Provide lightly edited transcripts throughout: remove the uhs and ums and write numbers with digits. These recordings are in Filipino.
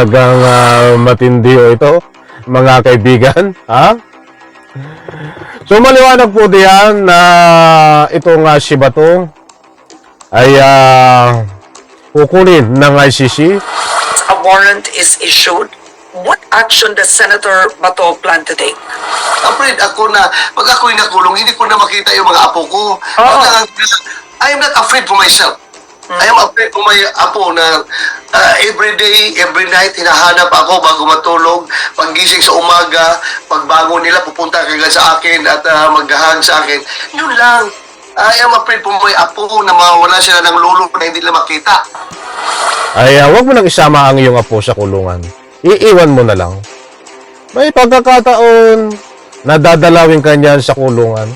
talagang matindi ito, mga kaibigan. Ha? So maliwanag po diyan na itong si Bato ay kukunin ng ICC. A warrant is issued. What action does Senator Bato plan to take? Afraid ako na pag ako'y nakulong, hindi ko na makita yung mga apo ko. I am not afraid for myself. I am afraid for my apo na every day, every night, hinahanap ako bago matulog. Paggising sa umaga, pagbangon nila, pupunta kagad sa akin at maghahang sa akin. Yun lang. I am afraid for my apo na mawala sila ng lolo na hindi nila makita. Ay wag mo nang isama ang iyong apo sa kulungan. Iiwan mo na lang. May pagkakataon na dadalawin ka niyan sa kulungan.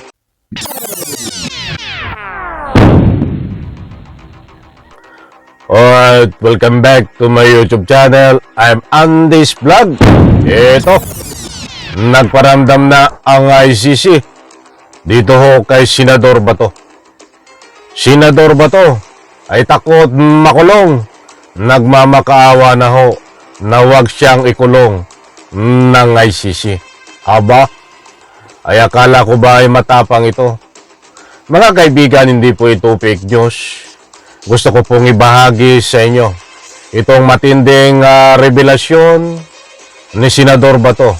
Alright, welcome back to my YouTube channel. I'm Andy's Vlog. Ito, nagparamdam na ang ICC dito ho kay Senador Bato. Senador Bato ay takot makulong. Nagmamakaawa na ho na wag siyang ikulong ng ICC. Aba, ay akala ko ba ay matapang ito? Mga kaibigan, hindi po ito fake news. Gusto ko pong ibahagi sa inyo itong matinding revelasyon ni Senador Bato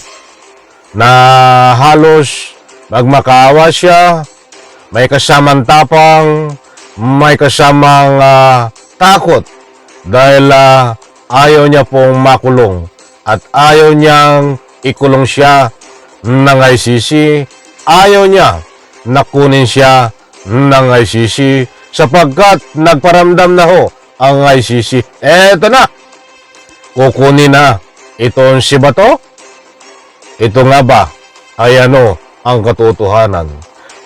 na halos magmakaawa siya, may kasamang tapang, may kasamang takot dahil ayaw niya pong makulong at ayaw niyang ikulong siya ng ICC, ayaw niya na kunin siya ng ICC sapagkat nagparamdam na ho ang ICC. Eto na, kukunin na itong si Bato. Ito nga ba ay ano ang katotohanan?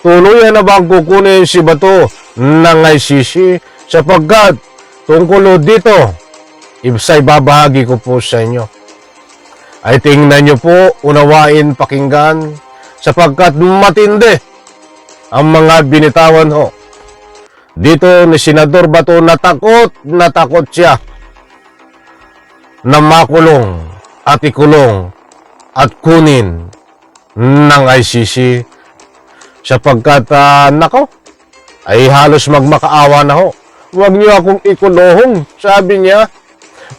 Tuluyan na bang kukunin si Bato ng ICC sapagkat tungkol dito, ibsay babahagi ko po sa inyo. Ay tingnan nyo po, unawain, pakinggan sapagkat matindi ang mga binitawan ho dito ni Senador Bato. Natakot siya na makulong at ikulong at kunin ng ICC sapagkat nako ay halos magmakaawa na ho. Huwag niyo akong ikulong, sabi niya.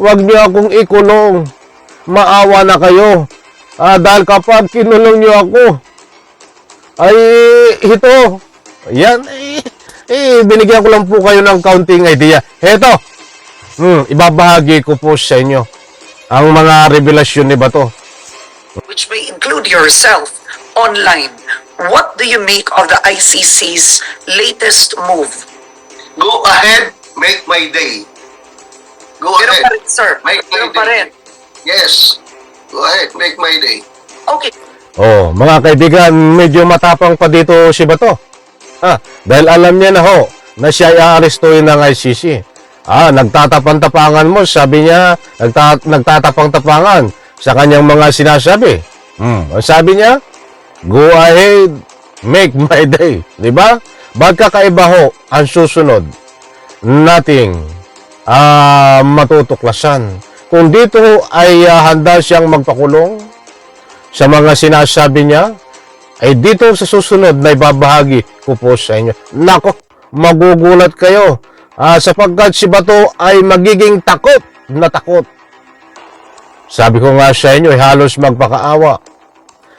Huwag niyo akong ikulong. Maawa na kayo. Dahil kapag kinulong niyo ako, ay ito, yan, binigyan ko lang po kayo ng counting idea. Heto, ibabahagi ko po sa inyo ang mga revelasyon ni Bato. Which may include yourself online. What do you make of the ICC's latest move? Go ahead, make my day. Go Pero ahead. pa rin, sir. Make my Pero pa day. rin. Yes. Go ahead, make my day. Okay. Oh, mga kaibigan, medyo matapang pa dito si Bato. Dahil alam niya na ho na siya ay aarestuhin ng ICC. Nagtatapang-tapangan mo, sabi niya, nagtatapang-tapangan sa kanyang mga sinasabi. Ang sabi niya, go ahead, make my day. Diba? Bagkakaiba ho ang susunod nating matutuklasan. Kung dito ay handa siyang magpakulong sa mga sinasabi niya, ay dito sa susunod na ibabahagi ko po sa inyo. Nako, magugulat kayo sapagkat si Bato ay magiging takot na takot. Sabi ko nga sa inyo, ay halos magpakaawa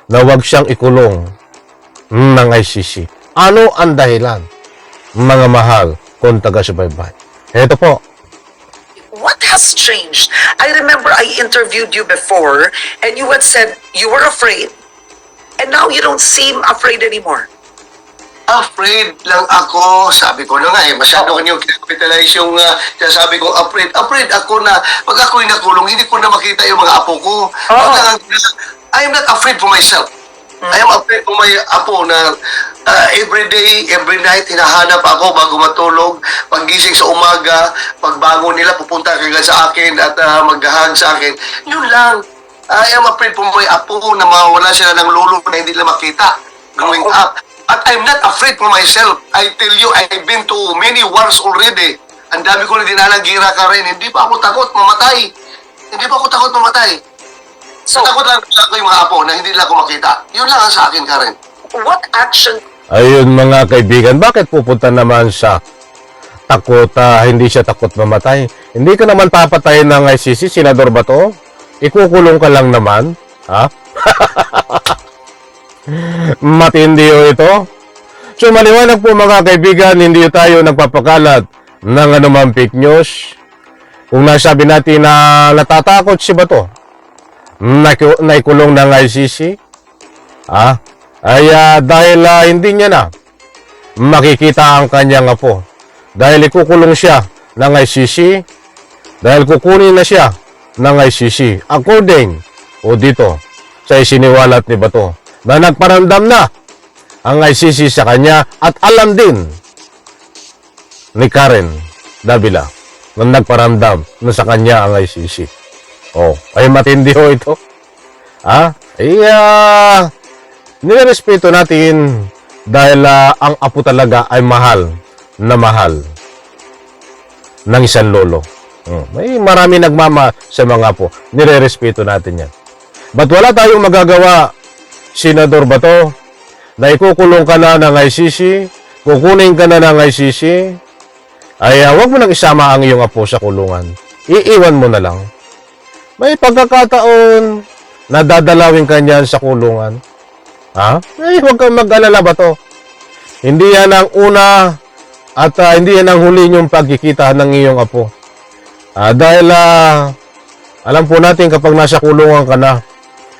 na wag siyang ikulong ng ICC. Ano ang dahilan, mga mahal kung taga-subaybay? Ito po. What has changed? I remember I interviewed you before and you had said you were afraid and now you don't seem afraid anymore. Afraid lang ako. Sabi ko na nga masyado kanyang capitalize yung sabi ko afraid. Afraid ako na pag ako'y nakulong, hindi ko na makita yung mga apo ko. I am not afraid for myself. I am afraid for my apo na every day, every night, hinahanap ako bago matulog. Paggising sa umaga, pagbangon nila, pupunta kagad sa akin at maghahang sa akin. Yun lang. I am afraid for my apo na mawala sila ng lolo na hindi nila makita growing up. At I'm not afraid for myself. I tell you, I've been to many wars already. Ang dami ko na dinalang gira ka rin. Hindi pa ako takot mamatay. Hindi pa ako takot mamatay. So, Takot lang ako yung mga apo na hindi nila ako makita. Yun lang ang sa akin, Karen. what action Ayun mga kaibigan, bakit pupunta naman sa takot, hindi siya takot mamatay? Hindi ka naman papatayin ng ICC, Senador Bato? Ikukulong ka lang naman, ha? Matindi o ito? So maliwanag po mga kaibigan, hindi tayo nagpapakalat ng anumang fake news. Kung nasabi natin na natatakot si Bato, naikulong ng ICC, dahil hindi niya na makikita ang kanyang apo. Dahil ikukulong siya ng ICC, dahil kukunin na siya ng ICC. According o dito sa isiniwalat ni Bato na nagparamdam na ang ICC sa kanya at alam din ni Karen Davila na nagparamdam na sa kanya ang ICC. Ay matindi ho ito. Nirespeto natin dahil ang apo talaga ay mahal na mahal ng isang lolo. May marami nagmama sa mga apo. Nirerespeto natin yan. But wala tayong magagawa, Senador Bato, na ikukulong ka na ng ICC, kukunin ka na ng ICC, wag mo nang isama ang iyong apo sa kulungan. Iiwan mo na lang. May pagkakataon na dadalawin ka niyan sa kulungan. Huwag kang mag-alala ba to? Hindi yan ang una at hindi yan ang huli niyong pagkikita ng iyong apo. Dahil alam po natin kapag nasa kulungan ka na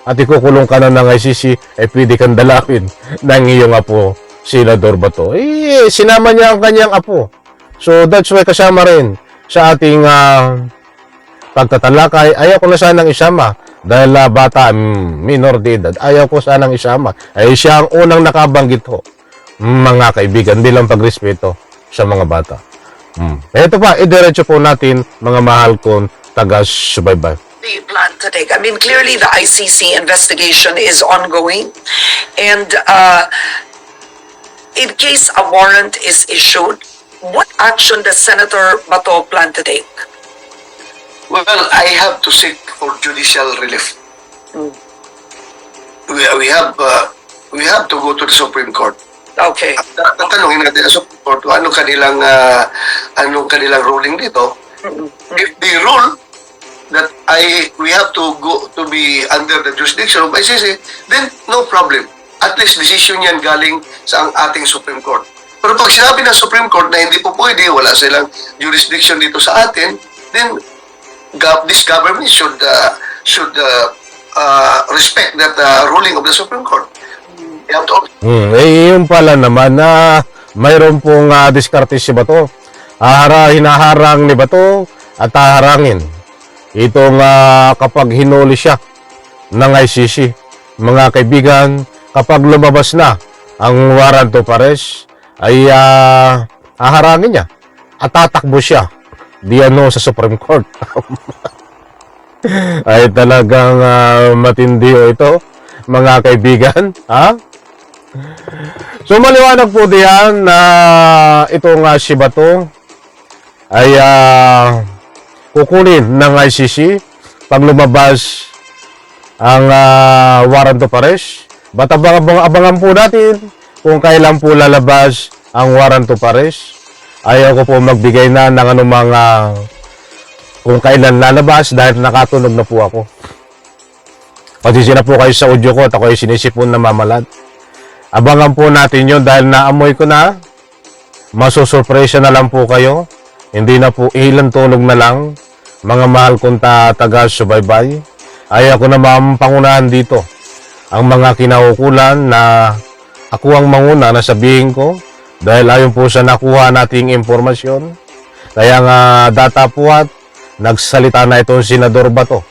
at ikukulong ka na ng ICC, pwede kang dalawin ng iyong apo, Senador Bato. Sinama niya ang kanyang apo. So that's why kasama rin sa ating pagtatalakay. Ayaw ko na sanang isama. Dahil bata, minor de edad, ayaw ko sanang isama. Siya ang unang nakabanggit ho, mga kaibigan, bilang pagrespeto sa mga bata. Ito pa, idiretso po natin, mga mahal kong taga-subaybay. do you plan to take? I mean, clearly the ICC investigation is ongoing, and in case a warrant is issued, what action does Senator Bato plan to take? Well, I have to seek for judicial relief. We have to go to the Supreme Court. Okay. Tatanungin natin sa Supreme Court kung anong kanilang ruling dito. If they rule that we have to go to be under the jurisdiction of ICC, then no problem. At least decision yan galing sa ang ating Supreme Court. Pero pag sinabi ng Supreme Court na hindi po pwede, wala silang jurisdiction dito sa atin, then this government should respect that ruling of the Supreme Court. You have to... Yun pala naman na mayroon pong diskarte si Bato. Hinaharang ni Bato at haharangin. Itong kapag hinuli siya ng ICC. Mga kaibigan, kapag lumabas na ang warrant of arrest, ay haharangin niya at tatakbo siya diyan sa Supreme Court. Ay talagang matindi ito, mga kaibigan. So maliwanag po diyan na itong si Bato ay kukunin ng ICC pag lumabas ang warrant of arrest. But abangan po natin kung kailan po lalabas ang warrant of arrest. Ayaw ko po magbigay na ng anumang kung kailan lalabas dahil nakatunog na po ako. Pasensya na po kayo sa audio ko at ako ay sinisipon na mamalat. Abangan po natin yun dahil naamoy ko na. Masusurpresa na lang po kayo. Hindi na po ilang tulog na lang. Mga mahal kong taga-subaybay. Ayaw ko na mapangunahan dito ang mga kinaukulan na ako ang manguna na sabihin ko. Dahil ayon po sa nakuha nating impormasyon, kaya nga datapuat, nagsalita na itong Senador Bato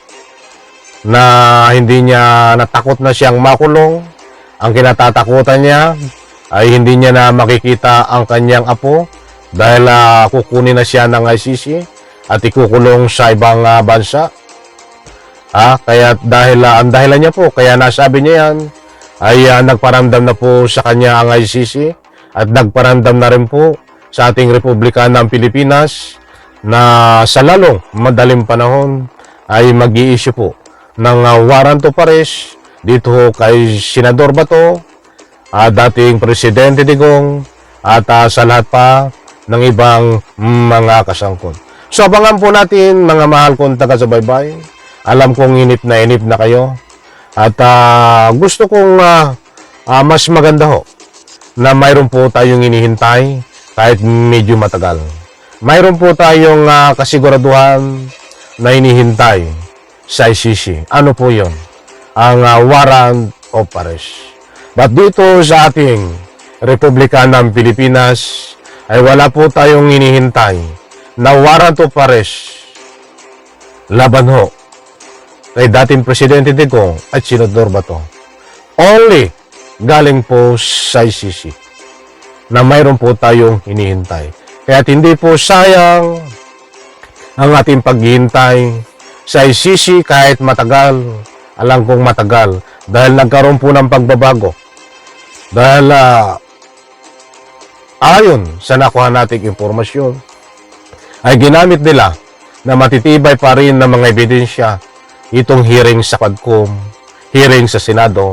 na hindi niya natakot na siyang makulong. Ang kinatatakutan niya ay hindi niya na makikita ang kanyang apo dahil kukunin na siya ng ICC at ikukulong sa ibang bansa. Kaya dahil ang dahilan niya po, kaya nasabi niya yan, ay nagparamdam na po sa kanya ang ICC. At nagparamdam na rin po sa ating Republika ng Pilipinas na sa lalong madaling panahon ay mag-i-issue po ng warrant of arrest dito ho kay Senador Bato, dating Presidente Digong, at sa lahat pa ng ibang mga kasangkot. So abangan po natin mga mahal kong taga-subaybay. Alam kong inip na kayo. At gusto kong mas maganda ho na mayroon po tayong inihintay kahit medyo matagal. Mayroon po tayong kasiguraduhan na inihintay sa ICC. Ano po yon? Ang warrant of arrest. But dito sa ating Republika ng Pilipinas ay wala po tayong inihintay na warrant of arrest laban ho kay dating Presidente Digong at Senador Bato. Only galing po sa ICC na mayroon po tayong hinihintay. Kaya hindi po sayang ang ating paghihintay sa ICC kahit matagal. Alam kong matagal dahil nagkaroon po ng pagbabago. Dahil ayon sa nakuha nating impormasyon ay ginamit nila na matitibay pa rin ng mga ebidensya itong hearing sa Quadcom, hearing sa Senado,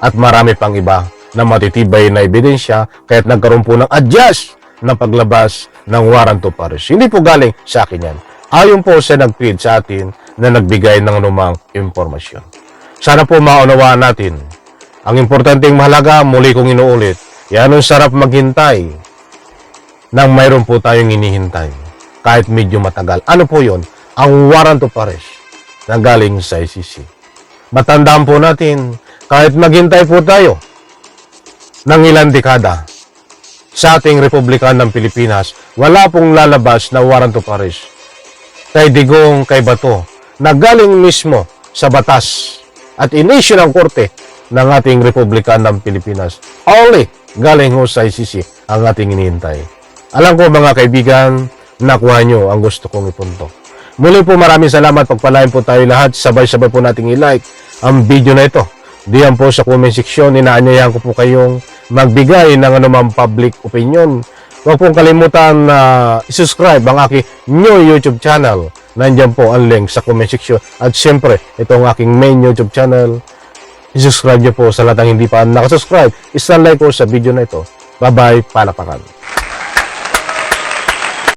at marami pang iba na matitibay na ebidensya kaya't nagkaroon po ng adjust na paglabas ng warrant of arrest. Hindi po galing sa akin yan. Ayon po sa nag-tweet sa atin na nagbigay ng anumang impormasyon. Sana po maunawaan natin. Ang importanteng mahalaga, muli kong inuulit, yan ang sarap maghintay nang mayroon po tayong inihintay kahit medyo matagal. Ano po yon? Ang warrant of arrest na galing sa ICC. Matandaan po natin, kahit maghintay po tayo ng ilang dekada sa ating Republika ng Pilipinas, wala pong lalabas na warrant of arrest kay Digong, kay Bato, na galing mismo sa batas at inisyu ng korte ng ating Republika ng Pilipinas. Only galing ho sa ICC ang ating inihintay. Alam ko mga kaibigan, nakuha nyo ang gusto kong ipunto. Muli po maraming salamat. Pagpalain po tayo lahat. Sabay-sabay po nating i-like ang video na ito. Diyan po sa comment section, inaanyayahan ko po kayong magbigay ng anumang public opinion. Huwag pong kalimutan na i-subscribe ang aking new YouTube channel. Nandiyan po ang link sa comment section. At siyempre, ito ang aking main YouTube channel. I-subscribe nyo po sa lahat ng hindi pa nakasubscribe. Isa-like po sa video na ito. Bye-bye, palapakan.